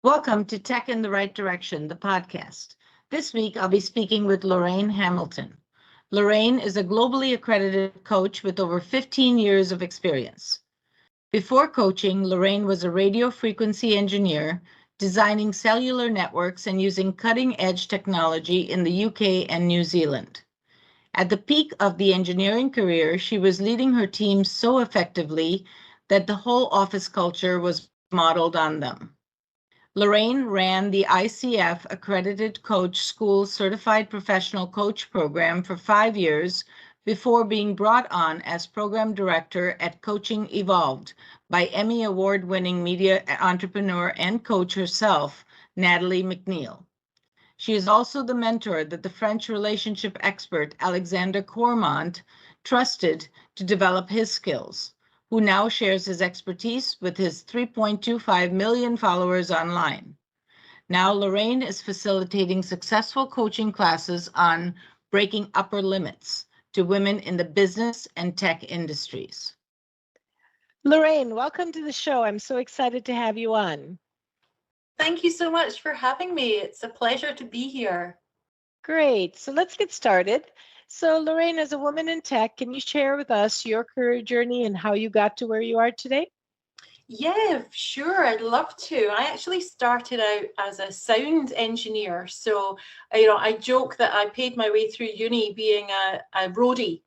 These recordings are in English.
Welcome to Tech in the Right Direction, the podcast. This week, I'll be speaking with Lorraine Hamilton. Lorraine is a globally accredited coach with over 15 years of experience. Before coaching, Lorraine was a radio frequency engineer, designing cellular networks and using cutting-edge technology in the UK and New Zealand. At the peak of the engineering career, she was leading her team so effectively that the whole office culture was modeled on them. Lorraine ran the ICF Accredited Coach School Certified Professional Coach program for 5 years before being brought on as program director at Coaching Evolved by Emmy award-winning media entrepreneur and coach herself, Natalie MacNeil. She is also the mentor that the French relationship expert Alexander Cormont trusted to develop his skills, who now shares his expertise with his 3.25 million followers online. Now, Lorraine is facilitating successful coaching classes on breaking upper limits to women in the business and tech industries. Lorraine, welcome to the show. I'm so excited to have you on. Thank you so much for having me. It's a pleasure to be here. Great. So let's get started. So Lorraine, as a woman in tech, can you share with us your career journey and how you got to where you are today? Yeah, sure. I'd love to. I actually started out as a sound engineer. So, I joke that I paid my way through uni being a roadie.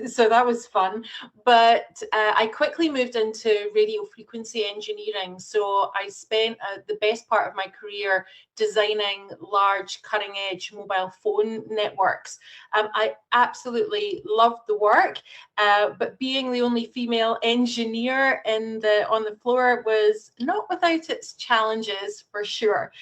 So that was fun, but I quickly moved into radio frequency engineering. So I spent the best part of my career designing large cutting edge mobile phone networks. I absolutely loved the work, but being the only female engineer on the floor was not without its challenges, for sure.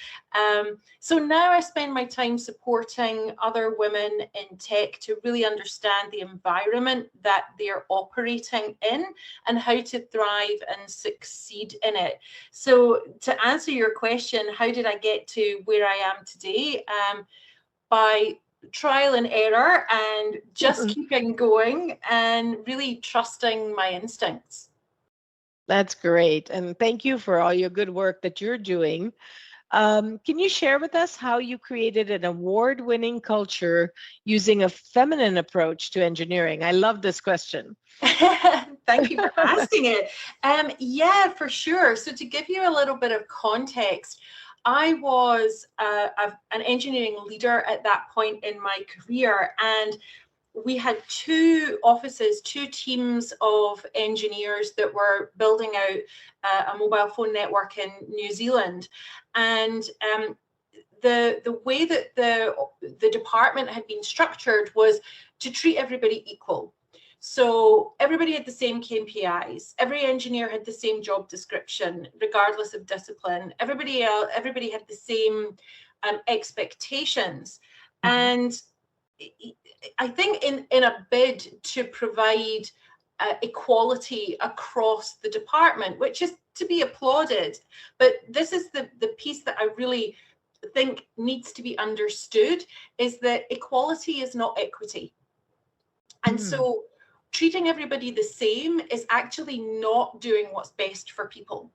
So now I spend my time supporting other women in tech to really understand the environment that they're operating in and how to thrive and succeed in it. So to answer your question, how did I get to where I am today? By trial and error and just keeping going and really trusting my instincts. That's great. And thank you for all your good work that you're doing. Can you share with us how you created an award-winning culture using a feminine approach to engineering? I love this question. Thank you for asking it. Yeah, for sure. So to give you a little bit of context, I was an engineering leader at that point in my career, and we had two teams of engineers that were building out a mobile phone network in New Zealand. And the way that the department had been structured was to treat everybody equal. So everybody had the same KPIs. Every engineer had the same job description, regardless of discipline. Everybody had the same expectations. And I think in a bid to provide equality across the department, which is to be applauded, but this is the piece that I really think needs to be understood, is that equality is not equity. And so treating everybody the same is actually not doing what's best for people.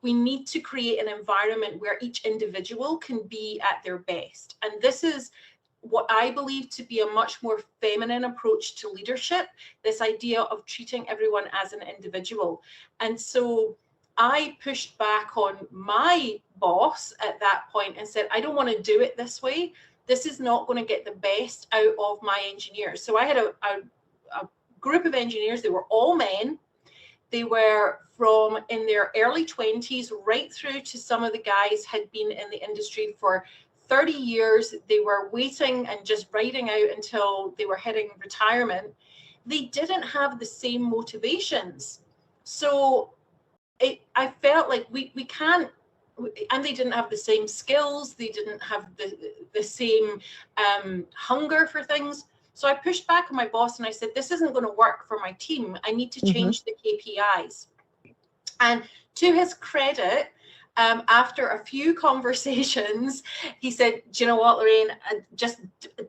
We need to create an environment where each individual can be at their best. And this is what I believe to be a much more feminine approach to leadership, this idea of treating everyone as an individual. And so I pushed back on my boss at that point and said, I don't want to do it this way. This is not going to get the best out of my engineers. So I had a group of engineers. They were all men. They were from in their early 20s right through to some of the guys had been in the industry for 30 years. They were waiting and just riding out until they were hitting retirement. They didn't have the same motivations. So I felt like we can't, and they didn't have the same skills. They didn't have the same hunger for things. So I pushed back on my boss and I said, this isn't going to work for my team. I need to change the KPIs. And to his credit, after a few conversations, he said, do you know what, Lorraine, just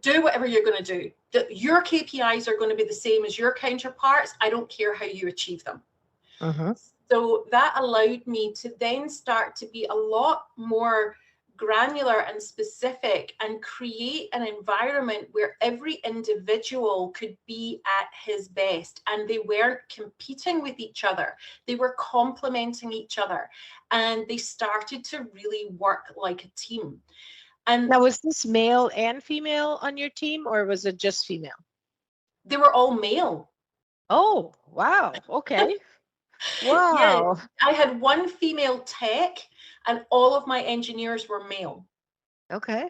do whatever you're going to do. Your KPIs are going to be the same as your counterparts. I don't care how you achieve them. So that allowed me to then start to be a lot more granular and specific and create an environment where every individual could be at his best, and they weren't competing with each other. They were complementing each other, and they started to really work like a team. And now, was this male and female on your team, or was it just female? they were all male. Oh, wow. Okay. Yeah, Wow. I had one female tech and all of my engineers were male. Okay.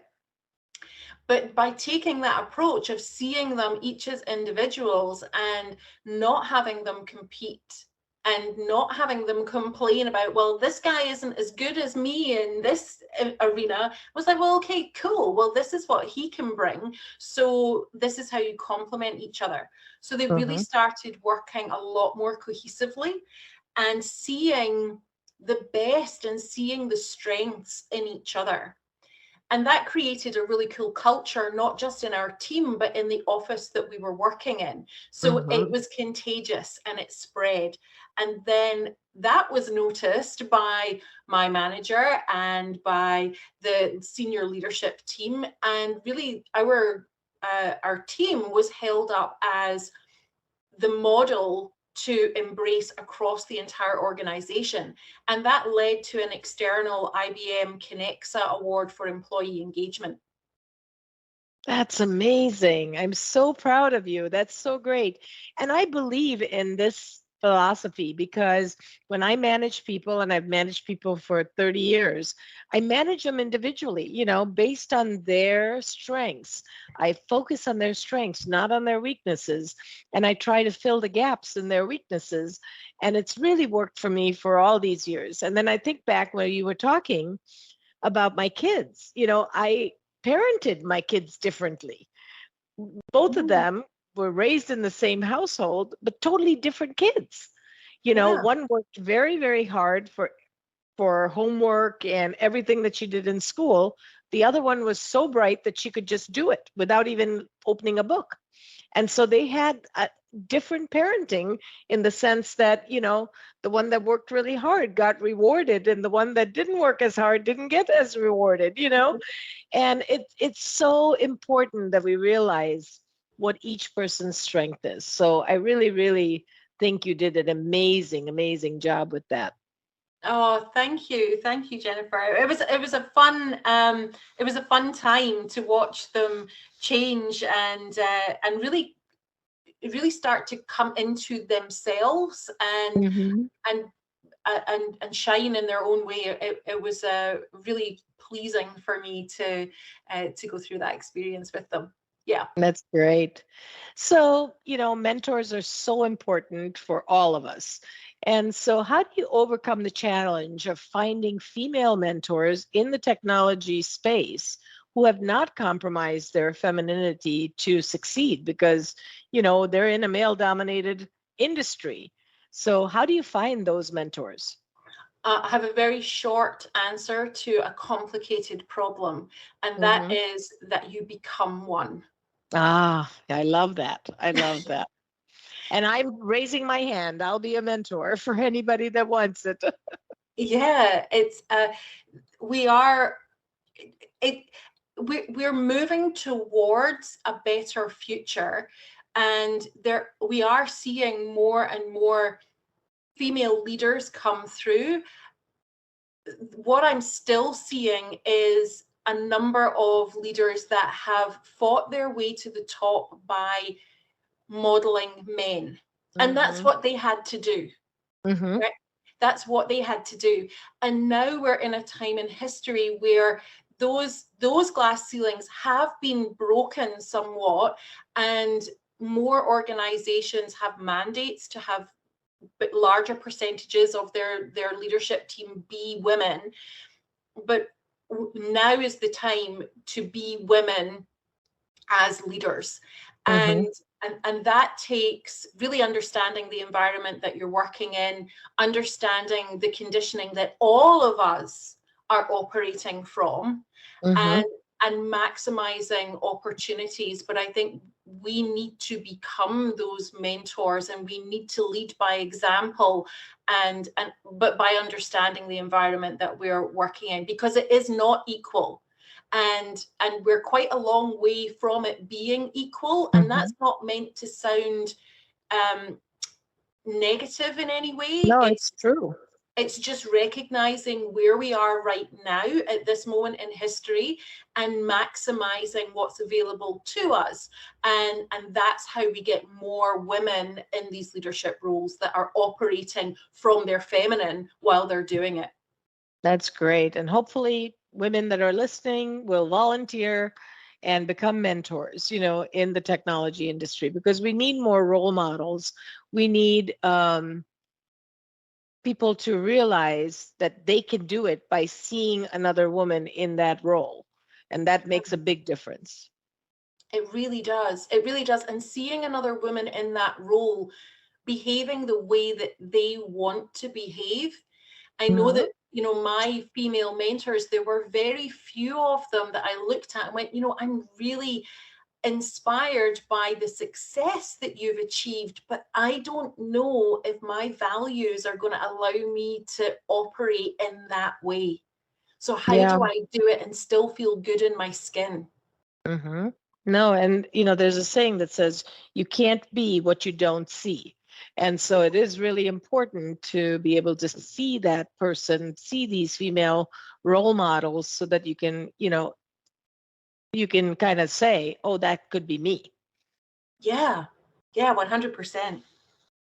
But by taking that approach of seeing them each as individuals and not having them compete and not having them complain about, well, this guy isn't as good as me in this arena, I was like, well, okay, cool. Well, this is what he can bring. So this is how you complement each other. So they really started working a lot more cohesively and seeing the best and seeing the strengths in each other. And that created a really cool culture, not just in our team, but in the office that we were working in. So it was contagious and it spread. And then that was noticed by my manager and by the senior leadership team. And really our team was held up as the model to embrace across the entire organization. And that led to an external IBM Connexa Award for employee engagement. That's amazing. I'm so proud of you. That's so great. And I believe in this philosophy because when I manage people, and I've managed people for 30 years, I manage them individually, based on their strengths. I focus on their strengths, not on their weaknesses. And I try to fill the gaps in their weaknesses. And it's really worked for me for all these years. And then I think back when you were talking about my kids, I parented my kids differently. Both of them were raised in the same household, but totally different kids. One worked very, very hard for homework and everything that she did in school. The other one was so bright that she could just do it without even opening a book. And so they had a different parenting in the sense that, the one that worked really hard got rewarded and the one that didn't work as hard didn't get as rewarded, And it's so important that we realize what each person's strength is. So I really, really think you did an amazing, amazing job with that. Oh, thank you, Jennifer. It was a fun time to watch them change and really start to come into themselves and shine in their own way. It was really pleasing for me to go through that experience with them. Yeah. That's great. So, mentors are so important for all of us. And so, how do you overcome the challenge of finding female mentors in the technology space who have not compromised their femininity to succeed? Because, they're in a male-dominated industry. So, how do you find those mentors? I have a very short answer to a complicated problem, and that is that you become one. Ah, I love that. I love that. And I'm raising my hand. I'll be a mentor for anybody that wants it. Yeah, it's we're moving towards a better future, and we are seeing more and more female leaders come through. What I'm still seeing is a number of leaders that have fought their way to the top by modeling men. And that's what they had to do. Right? That's what they had to do. And now we're in a time in history where those glass ceilings have been broken somewhat, and more organizations have mandates to have larger percentages of their leadership team be women. But now is the time to be women as leaders. And that takes really understanding the environment that you're working in, understanding the conditioning that all of us are operating from, and maximizing opportunities. But I think we need to become those mentors, and we need to lead by example, but by understanding the environment that we're working in, because it is not equal. And we're quite a long way from it being equal. And that's not meant to sound negative in any way. No, it's true. It's just recognizing where we are right now at this moment in history and maximizing what's available to us. And that's how we get more women in these leadership roles that are operating from their feminine while they're doing it. That's great. And hopefully women that are listening will volunteer and become mentors, in the technology industry, because we need more role models. We need people to realize that they can do it by seeing another woman in that role. And that makes a big difference. It really does. It really does. And seeing another woman in that role behaving the way that they want to behave. I know that, my female mentors, there were very few of them that I looked at and went, I'm really inspired by the success that you've achieved, but I don't know if my values are going to allow me to operate in that way. So how do I do it and still feel good in my skin? No, and there's a saying that says you can't be what you don't see. And so it is really important to be able to see that person, see these female role models, so that you can, you can kind of say, oh, that could be me. Yeah, 100%.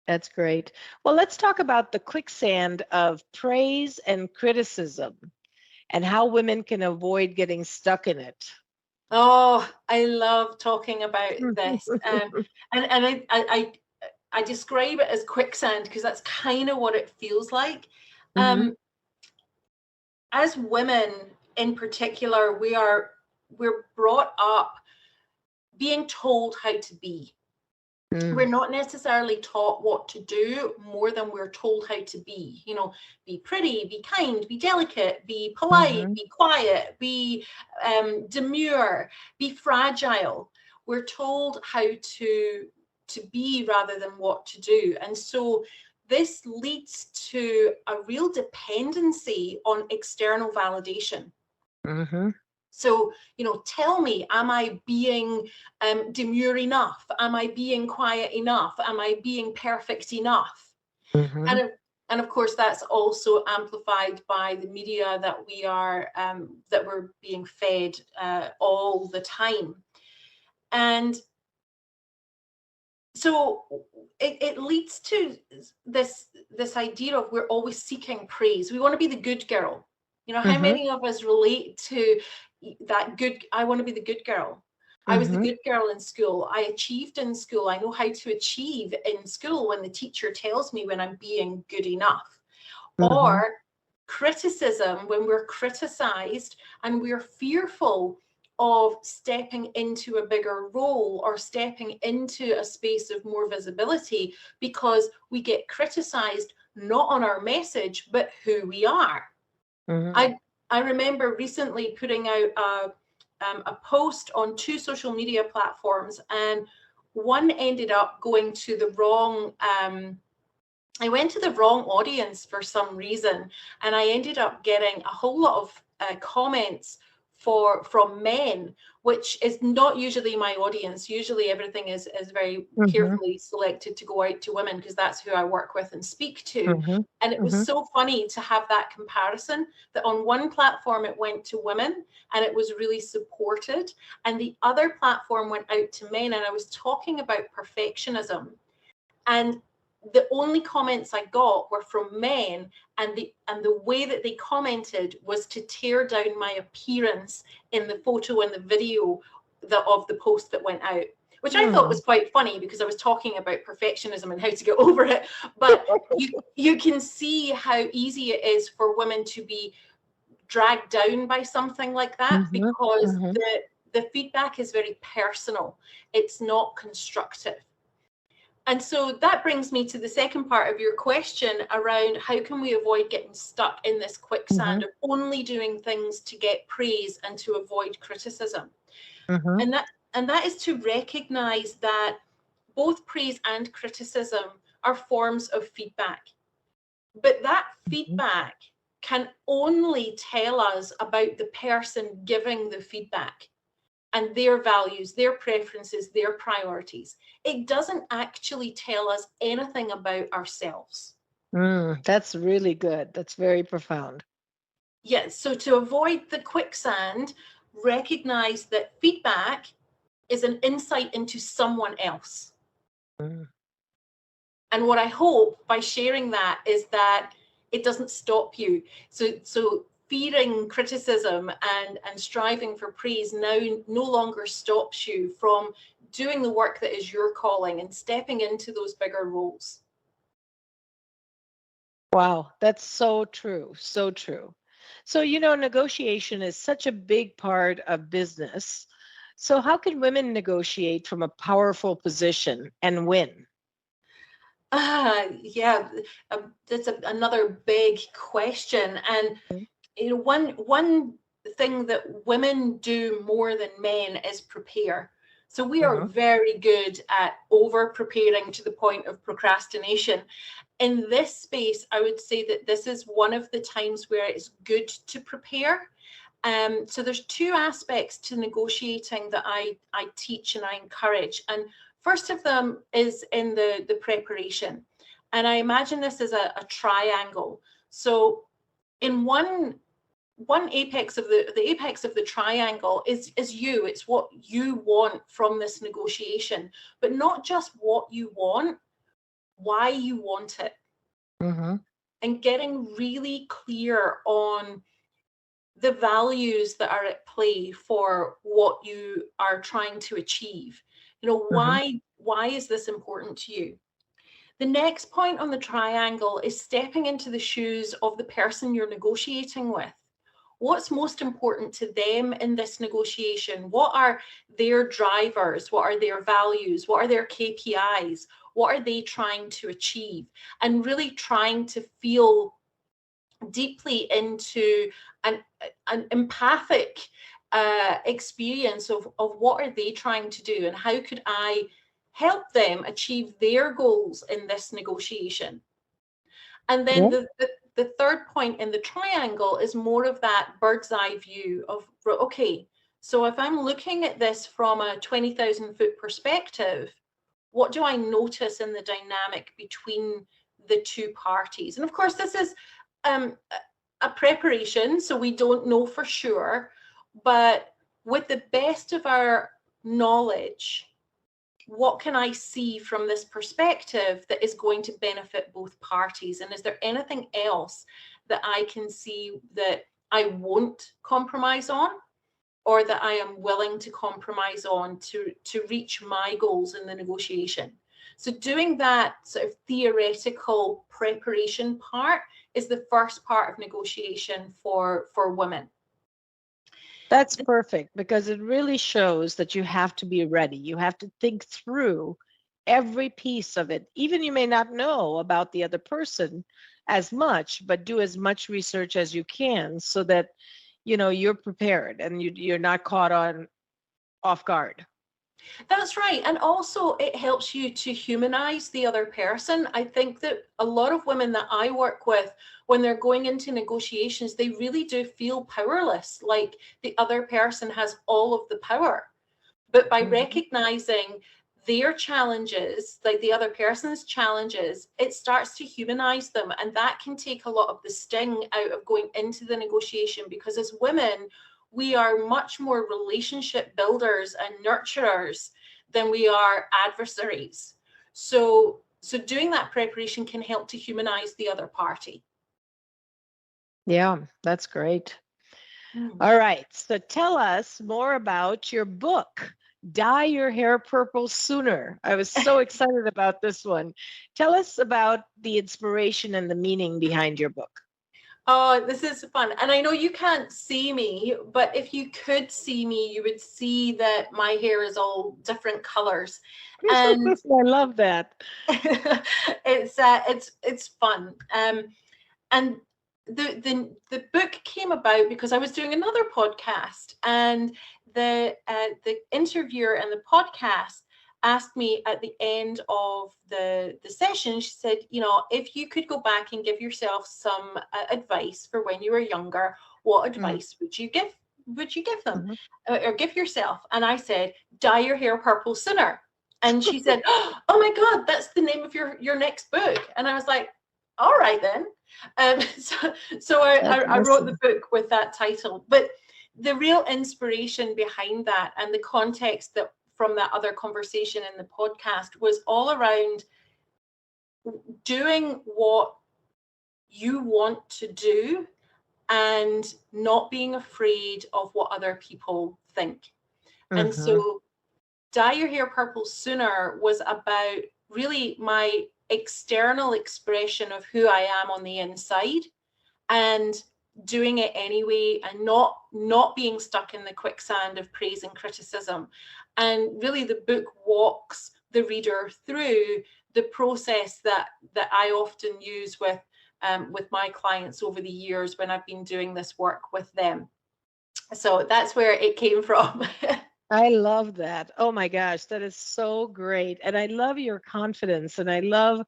That's great. Well, let's talk about the quicksand of praise and criticism and how women can avoid getting stuck in it. Oh, I love talking about this. And I describe it as quicksand because that's kind of what it feels like. As women in particular, we're brought up being told how to be. We're not necessarily taught what to do more than we're told how to be. Be pretty, be kind, be delicate, be polite, be quiet, be demure, be fragile. We're told how to be rather than what to do. And so this leads to a real dependency on external validation. So, tell me, am I being demure enough? Am I being quiet enough? Am I being perfect enough? And of course, that's also amplified by the media that we're being fed all the time. And so it leads to this idea of we're always seeking praise. We want to be the good girl. How many of us relate to that I want to be the good girl. I was the good girl in school. I achieved in school. I know how to achieve in school when the teacher tells me when I'm being good enough. Or criticism, when we're criticized and we're fearful of stepping into a bigger role or stepping into a space of more visibility because we get criticized not on our message, but who we are. I remember recently putting out a post on 2 social media platforms, and one ended up going to the wrong, I went to the wrong audience for some reason, and I ended up getting a whole lot of comments from men, which is not usually my audience. Usually everything is very carefully selected to go out to women because that's who I work with and speak to. And it was so funny to have that comparison, that on one platform it went to women and it was really supported, and the other platform went out to men, and I was talking about perfectionism, and the only comments I got were from men, and the way that they commented was to tear down my appearance in the photo and the video of the post that went out, which I thought was quite funny because I was talking about perfectionism and how to get over it. But you can see how easy it is for women to be dragged down by something like that, because the feedback is very personal. It's not constructive. And so that brings me to the second part of your question around how can we avoid getting stuck in this quicksand of only doing things to get praise and to avoid criticism. And that is to recognize that both praise and criticism are forms of feedback. But that feedback can only tell us about the person giving the feedback and their values, their preferences, their priorities. It doesn't actually tell us anything about ourselves. That's really good. That's very profound. Yes, so to avoid the quicksand, recognize that feedback is an insight into someone else. And what I hope by sharing that is that it doesn't stop you. So fearing criticism and striving for praise now no longer stops you from doing the work that is your calling and stepping into those bigger roles. Wow, that's so true. So true. So, negotiation is such a big part of business. So how can women negotiate from a powerful position and win? Yeah, that's another big question. And one thing that women do more than men is prepare. So we are very good at over preparing to the point of procrastination. In this space, I would say that this is one of the times where it's good to prepare. So there's two aspects to negotiating that I teach and I encourage. And first of them is in the preparation. And I imagine this as a triangle. So in one apex of the apex of the triangle is you. It's what you want from this negotiation, but not just what you want, why you want it. And getting really clear on the values that are at play for what you are trying to achieve. Why is this important to you? The next point on the triangle is stepping into the shoes of the person you're negotiating with. What's most important to them in this negotiation? What are their drivers? What are their values? What are their KPIs? What are they trying to achieve? And really trying to feel deeply into an empathic experience of what are they trying to do and how could I help them achieve their goals in this negotiation. And then the third point in the triangle is more of that bird's eye view of, okay, so if I'm looking at this from a 20,000 foot perspective, what do I notice in the dynamic between the two parties? And of course, this is a preparation, so we don't know for sure, but with the best of our knowledge, what can I see from this perspective that is going to benefit both parties? And is there anything else that I can see that I won't compromise on, or that I am willing to compromise on to reach my goals in the negotiation? So doing that sort of theoretical preparation part is the first part of negotiation for women. That's perfect, because it really shows that you have to be ready. You have to think through every piece of it. Even you may not know about the other person as much, but do as much research as you can so that you're prepared and you're not caught off guard. That's right. And also it helps you to humanize the other person. I think that a lot of women that I work with, when they're going into negotiations, they really do feel powerless, like the other person has all of the power. But by recognizing their challenges, like the other person's challenges, it starts to humanize them. And that can take a lot of the sting out of going into the negotiation, because as women, we are much more relationship builders and nurturers than we are adversaries. So doing that preparation can help to humanize the other party. Yeah, that's great. All right. So tell us more about your book, Dye Your Hair Purple Sooner. I was so excited about this one. Tell us about the inspiration and the meaning behind your book. Oh, this is fun. And I know you can't see me, but if you could see me, you would see that my hair is all different colors. And I love that. it's fun. And the book came about because I was doing another podcast, and the interviewer in the podcast asked me at the end of the session. She said, you know, if you could go back and give yourself some advice for when you were younger, what advice would you give? Would you give them or give yourself? And I said, dye your hair purple sooner. And she said, oh my God, that's the name of your next book. And I was like, all right then. So I wrote the book with that title. But the real inspiration behind that and the context that from that other conversation in the podcast was all around doing what you want to do and not being afraid of what other people think. And so Dye Your Hair Purple Sooner was about really my external expression of who I am on the inside and doing it anyway, and not being stuck in the quicksand of praise and criticism. And really the book walks the reader through the process that I often use with my clients over the years when I've been doing this work with them. So that's where it came from. I love that. Oh my gosh, that is so great. And I love your confidence. And I love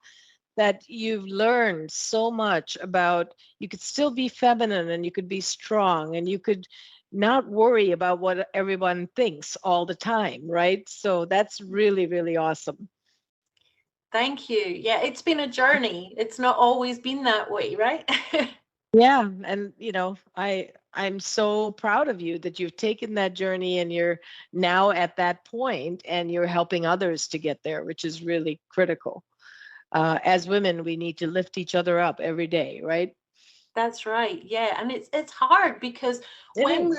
that you've learned so much about you could still be feminine and you could be strong and you could not worry about what everyone thinks all the time, right? So that's really, really awesome. Thank you. Yeah, it's been a journey. It's not always been that way, right? Yeah. And, you know, I'm so proud of you that you've taken that journey and you're now at that point and you're helping others to get there, which is really critical. As women, we need to lift each other up every day, right? That's right. Yeah, and it's hard because when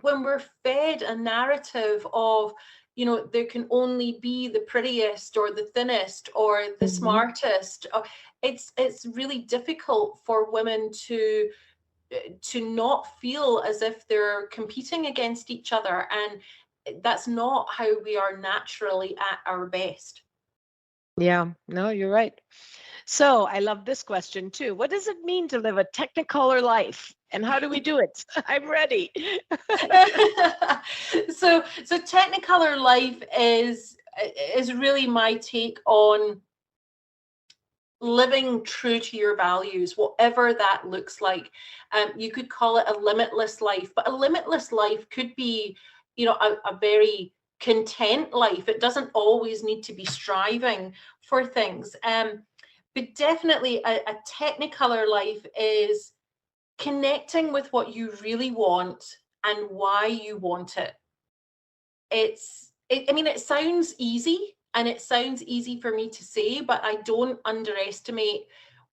we're fed a narrative of, you know, there can only be the prettiest or the thinnest or the smartest, it's really difficult for women to not feel as if they're competing against each other, and that's not how we are naturally at our best. Yeah, no, you're right. So I love this question too. What does it mean to live a technicolor life? And how do we do it? I'm ready. So technicolor life is really my take on living true to your values, whatever that looks like. You could call it a limitless life, but a limitless life could be, you know, a very content life. It doesn't always need to be striving for things. But definitely a technicolor life is connecting with what you really want and why you want it. I mean, it sounds easy and it sounds easy for me to say, but I don't underestimate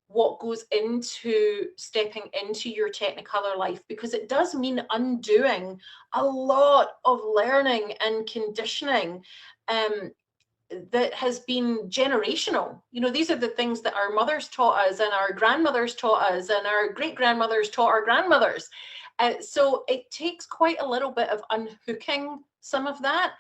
what goes into stepping into your technicolor life, because it does mean undoing a lot of learning and conditioning that has been generational. You know, these are the things that our mothers taught us and our grandmothers taught us and our great-grandmothers taught our grandmothers. So it takes quite a little bit of unhooking some of that.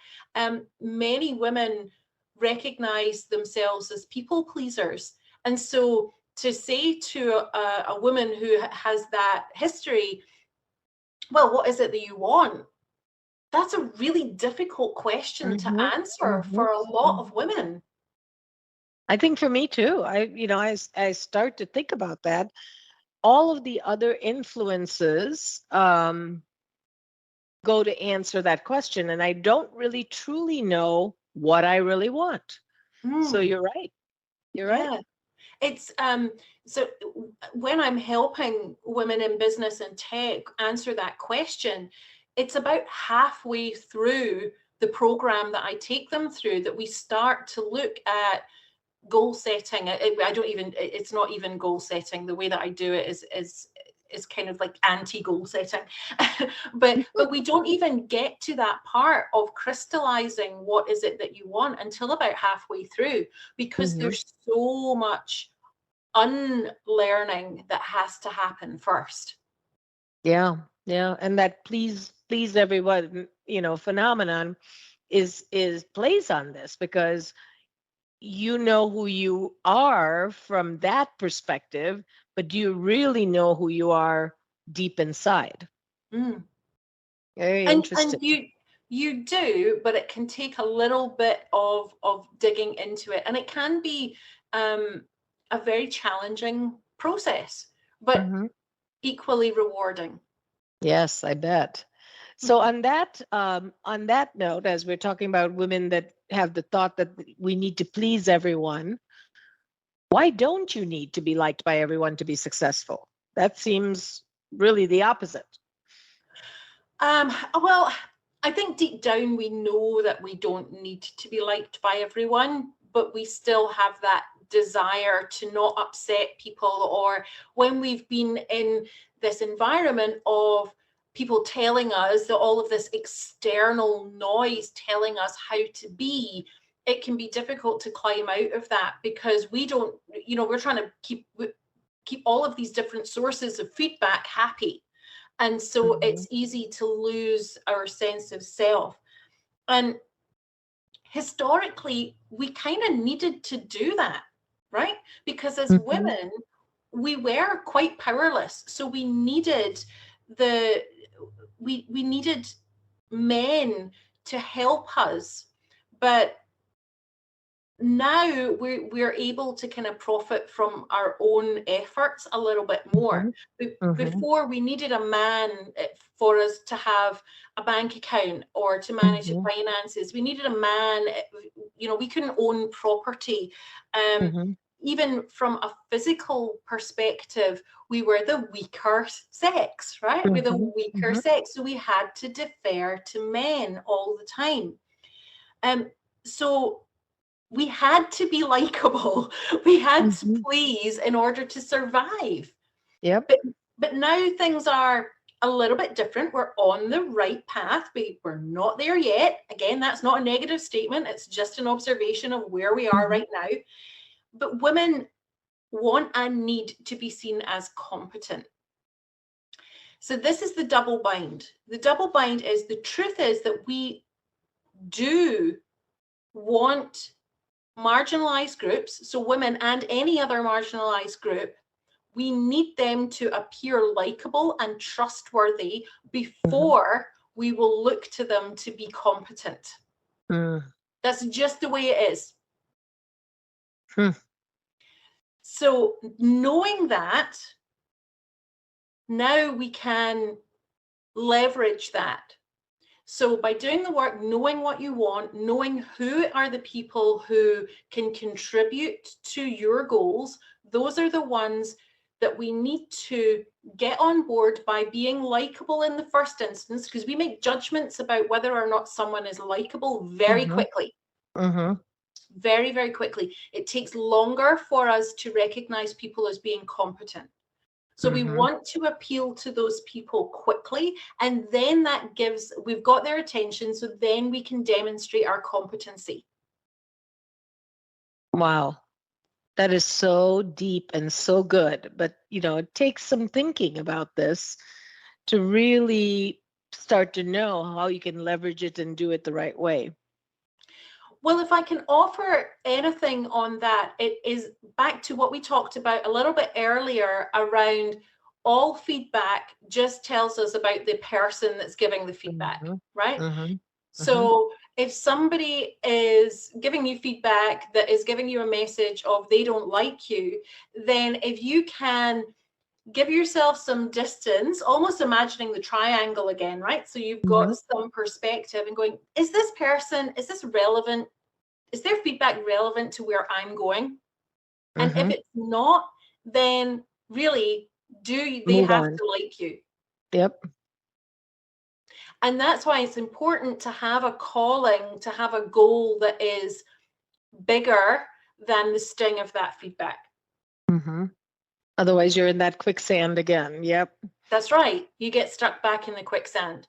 Many women recognize themselves as people pleasers. And so to say to a woman who has that history, well, what is it that you want? That's a really difficult question to answer for a lot of women. I think for me too. I start to think about that. All of the other influences go to answer that question, and I don't really truly know what I really want. So you're right. You're right. It's so when I'm helping women in business and tech answer that question, it's about halfway through the program that I take them through that we start to look at goal setting. It's not even goal setting. The way that I do it is kind of like anti-goal setting. but we don't even get to that part of crystallizing what is it that you want until about halfway through, because there's so much unlearning that has to happen first. Yeah, yeah. And that please everyone, phenomenon is plays on this, because you know who you are from that perspective, but do you really know who you are deep inside? Mm. Very And interesting. you do, but it can take a little bit of digging into it, and it can be a very challenging process, but Mhm. equally rewarding. Yes, I bet. So on that note, as we're talking about women that have the thought that we need to please everyone, why don't you need to be liked by everyone to be successful? That seems really the opposite. Well, I think deep down we know that we don't need to be liked by everyone, but we still have that desire to not upset people, or when we've been in this environment of people telling us that all of this external noise telling us how to be, it can be difficult to climb out of that, because we don't, we're trying to keep all of these different sources of feedback happy. And so it's easy to lose our sense of self. And historically, we kind of needed to do that, right? Because as women, we were quite powerless. So we needed we needed men to help us. But now we're able to kind of profit from our own efforts a little bit more. Before, we needed a man for us to have a bank account or to manage the finances. We needed a man, we couldn't own property. Even from a physical perspective, we were the weaker sex, right? We're the weaker sex. So we had to defer to men all the time. So we had to be likable. We had to please in order to survive. Yep. But now things are a little bit different. We're on the right path. We're not there yet. Again, that's not a negative statement. It's just an observation of where we are right now. But women want and need to be seen as competent. So this is the double bind. The double bind is, the truth is that we do want marginalized groups, so women and any other marginalized group, we need them to appear likable and trustworthy before we will look to them to be competent. That's just the way it is. So knowing that, now we can leverage that. So by doing the work, knowing what you want, knowing who are the people who can contribute to your goals, those are the ones that we need to get on board by being likable in the first instance, because we make judgments about whether or not someone is likable very quickly. Very, very quickly. It takes longer for us to recognize people as being competent. So we want to appeal to those people quickly, and then we've got their attention, so then we can demonstrate our competency. Wow. That is so deep and so good. But, it takes some thinking about this to really start to know how you can leverage it and do it the right way. Well, if I can offer anything on that, it is back to what we talked about a little bit earlier around all feedback just tells us about the person that's giving the feedback, right? So if somebody is giving you feedback that is giving you a message of they don't like you, then if you can give yourself some distance, almost imagining the triangle again, right? So you've got some perspective and going, is this relevant? Is their feedback relevant to where I'm going? And if it's not, then really, do they Move have on. to like you? Yep. And that's why it's important to have a calling, to have a goal that is bigger than the sting of that feedback. Otherwise, you're in that quicksand again. Yep. That's right. You get stuck back in the quicksand.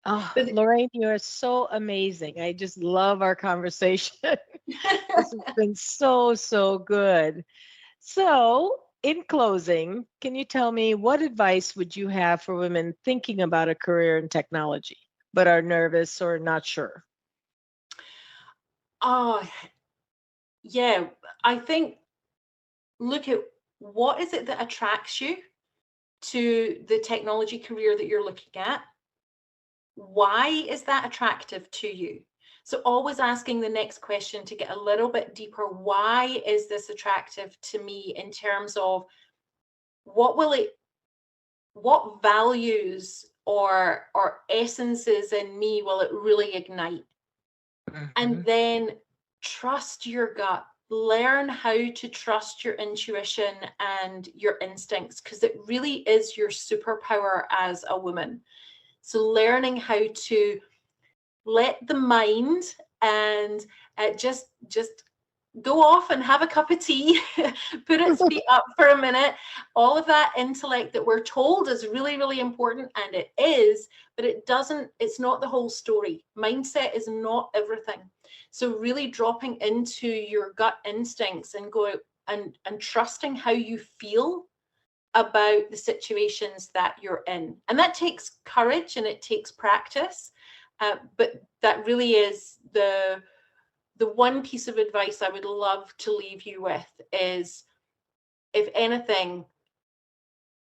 Oh, Lorraine, you are so amazing. I just love our conversation. This has been so, so good. So, in closing, can you tell me what advice would you have for women thinking about a career in technology, but are nervous or not sure? Oh, yeah. I think look at what is it that attracts you to the technology career that you're looking at? Why is that attractive to you? So always asking the next question to get a little bit deeper. Why is this attractive to me in terms of what will it, what values or essences in me will it really ignite? And Mhm. then trust your gut. Learn how to trust your intuition and your instincts because it really is your superpower as a woman. So learning how to let the mind and just go off and have a cup of tea, put its feet up for a minute. All of that intellect that we're told is really, really important, and it is, but it's not the whole story. Mindset is not everything. So really dropping into your gut instincts and go and trusting how you feel about the situations that you're in. And that takes courage and it takes practice. But that really is the one piece of advice I would love to leave you with is, if anything,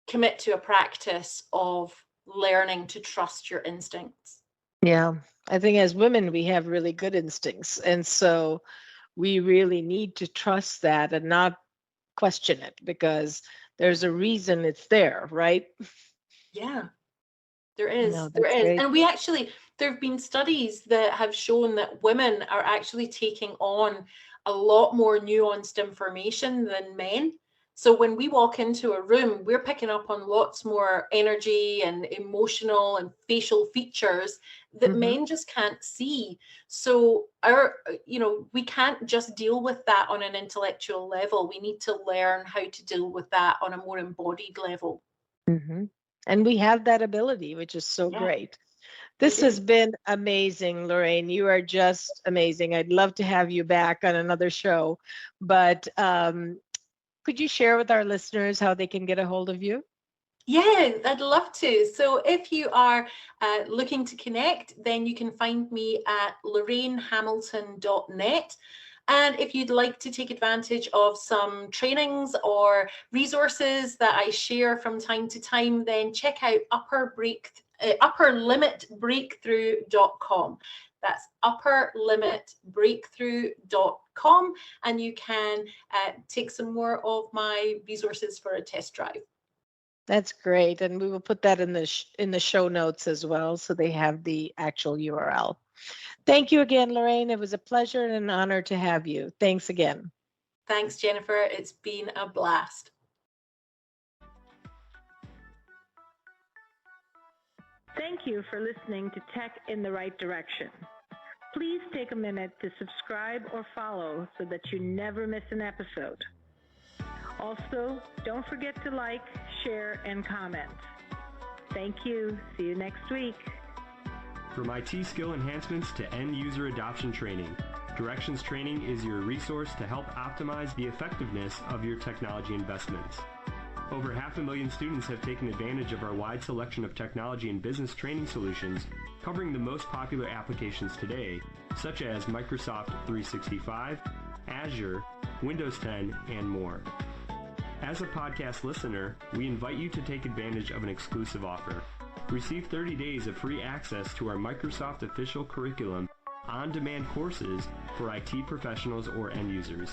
commit to a practice of learning to trust your instincts. Yeah, I think as women, we have really good instincts. And so we really need to trust that and not question it because there's a reason it's there, right? Yeah, there No, is. There that's is. great. And there have been studies that have shown that women are actually taking on a lot more nuanced information than men. So when we walk into a room, we're picking up on lots more energy and emotional and facial features that Hmm. men just can't see. So we can't just deal with that on an intellectual level. We need to learn how to deal with that on a more embodied level. Hmm. And we have that ability, which is so Yeah, great. we This has do. been amazing, Lorraine. You are just amazing. I'd love to have you back on another show. But could you share with our listeners how they can get a hold of you? Yeah, I'd love to. So if you are looking to connect, then you can find me at lorrainehamilton.net. And if you'd like to take advantage of some trainings or resources that I share from time to time, then check out upperlimitbreakthrough.com. That's upperlimitbreakthrough.com, and you can take some more of my resources for a test drive. That's great. And we will put that in in the show notes as well so they have the actual URL. Thank you again, Lorraine. It was a pleasure and an honor to have you. Thanks again. Thanks, Jennifer. It's been a blast. Thank you for listening to Tech in the Right Direction. Please take a minute to subscribe or follow so that you never miss an episode. Also, don't forget to like, share, and comment. Thank you. See you next week. From IT skill enhancements to end user adoption training, Directions Training is your resource to help optimize the effectiveness of your technology investments. Over 500,000 students have taken advantage of our wide selection of technology and business training solutions, covering the most popular applications today, such as Microsoft 365, Azure, Windows 10, and more. As a podcast listener, we invite you to take advantage of an exclusive offer. Receive 30 days of free access to our Microsoft official curriculum, on-demand courses for IT professionals or end users.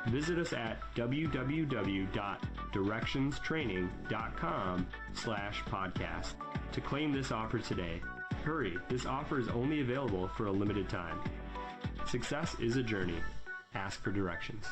Visit us at www.directionstraining.com/podcast to claim this offer today. Hurry, this offer is only available for a limited time. Success is a journey. Ask for directions.